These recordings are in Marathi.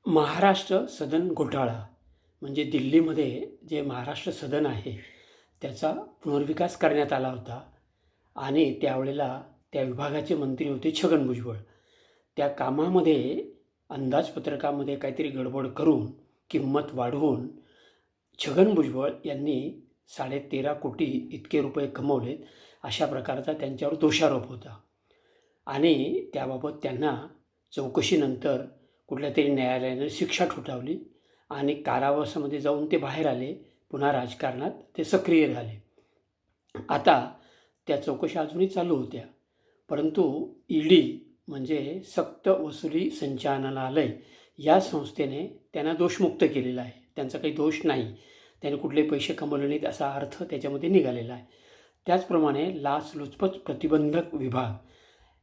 महाराष्ट्र सदन घोटाळा म्हणजे दिल्लीमध्ये जे महाराष्ट्र सदन आहे त्याचा पुनर्विकास करण्यात आला होता आणि त्यावेळेला त्या विभागाचे मंत्री होते छगन भुजबळ. त्या कामामध्ये अंदाजपत्रकामध्ये काहीतरी गडबड करून किंमत वाढवून छगन भुजबळ यांनी 13.5 कोटी इतके रुपये कमवलेत अशा प्रकारचा त्यांच्यावर दोषारोप होता आणि त्याबाबत त्यांना चौकशीनंतर कुठल्यातरी न्यायालयानं शिक्षा ठोठावली आणि कारावासामध्ये जाऊन ते बाहेर आले. पुन्हा राजकारणात ते सक्रिय झाले. आता त्या चौकशा अजूनही चालू होत्या, परंतु ईडी म्हणजे सक्त वसुली संचालनालय या संस्थेने त्यांना दोषमुक्त केलेला आहे. त्यांचा काही दोष नाही, त्याने कुठले पैसे कमवले नाहीत असा अर्थ त्याच्यामध्ये निघालेला आहे. त्याचप्रमाणे लाचलुचपत प्रतिबंधक विभाग,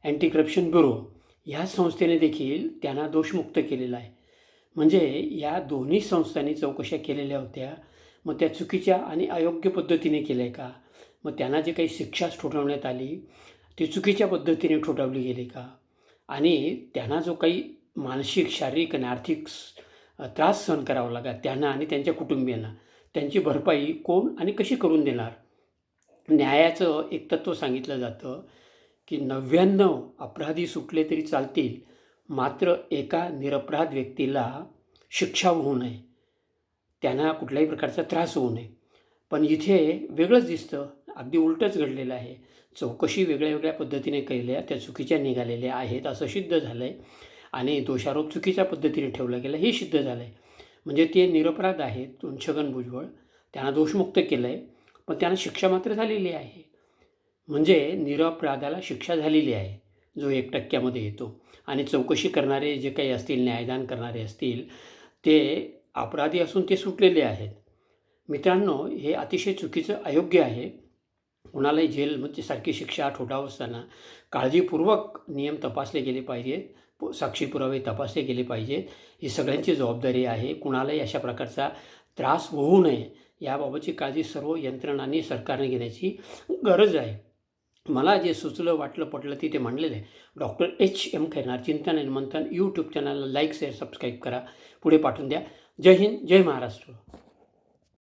अँटी करप्शन ब्युरो ह्या संस्थेने देखील त्यांना दोषमुक्त केलेला आहे. म्हणजे या दोन्ही संस्थांनी चौकशा केलेल्या होत्या, मग त्या चुकीच्या आणि अयोग्य पद्धतीने केल्या आहे का? मग त्यांना जे काही शिक्षा ठोठावण्यात आली ती चुकीच्या पद्धतीने ठोठावली गेली का? आणि त्यांना जो काही मानसिक, शारीरिक आणि आर्थिक त्रास सहन करावा लागला त्यांना आणि त्यांच्या कुटुंबियांना, त्यांची भरपाई कोण आणि कशी करून देणार? न्यायाचं एक तत्त्व सांगितलं जातं की 99 अपराधी सुटले तरी चालतील, मात्र एका निरपराध व्यक्तीला शिक्षा होऊ नये, त्यांना कुठल्याही प्रकारचा त्रास होऊ नये. पण इथे वेगळंच दिसतं, अगदी उलटंच घडलेलं आहे. चौकशी वेगळ्या वेगळ्या पद्धतीने केल्या, त्या चुकीच्या निघालेल्या आहेत असं सिद्ध झालं आहे आणि दोषारोप चुकीच्या पद्धतीने ठेवला गेला हे सिद्ध झालं आहे. म्हणजे ते निरपराध आहेत छगन भुजबळ, त्यांना दोषमुक्त केलं आहे, पण त्यांना शिक्षा मात्र झालेली आहे. म्हणजे निरपराधाला शिक्षा झालेली आहे, जो 1% येतो. आणि चौकशी करणारे जे काही असतील, न्यायदान करणारे असतील, ते अपराधी असून ते सुटलेले आहेत. मित्रांनो, हे अतिशय चुकीचं, अयोग्य आहे. कुणालाही जेलमध्ये सारखी शिक्षा ठोठावत असताना काळजीपूर्वक नियम तपासले गेले पाहिजेत, साक्षी पुरावे तपासले गेले पाहिजेत. ही सगळ्यांची जबाबदारी आहे. कुणालाही अशा प्रकारचा त्रास होऊ नये याबाबतची काळजी सर्व यंत्रणांनी, सरकारने घेण्याची गरज आहे. मला जे सुचलं, वाटलं, पटलं ते मांडलेलं आहे. डॉक्टर HM खैरनार चिंतन आणि मंथन यूट्यूब चॅनलला लाईक, शेअर, सबस्क्राईब करा, पुढे पाठवून द्या. जय हिंद, जय महाराष्ट्र.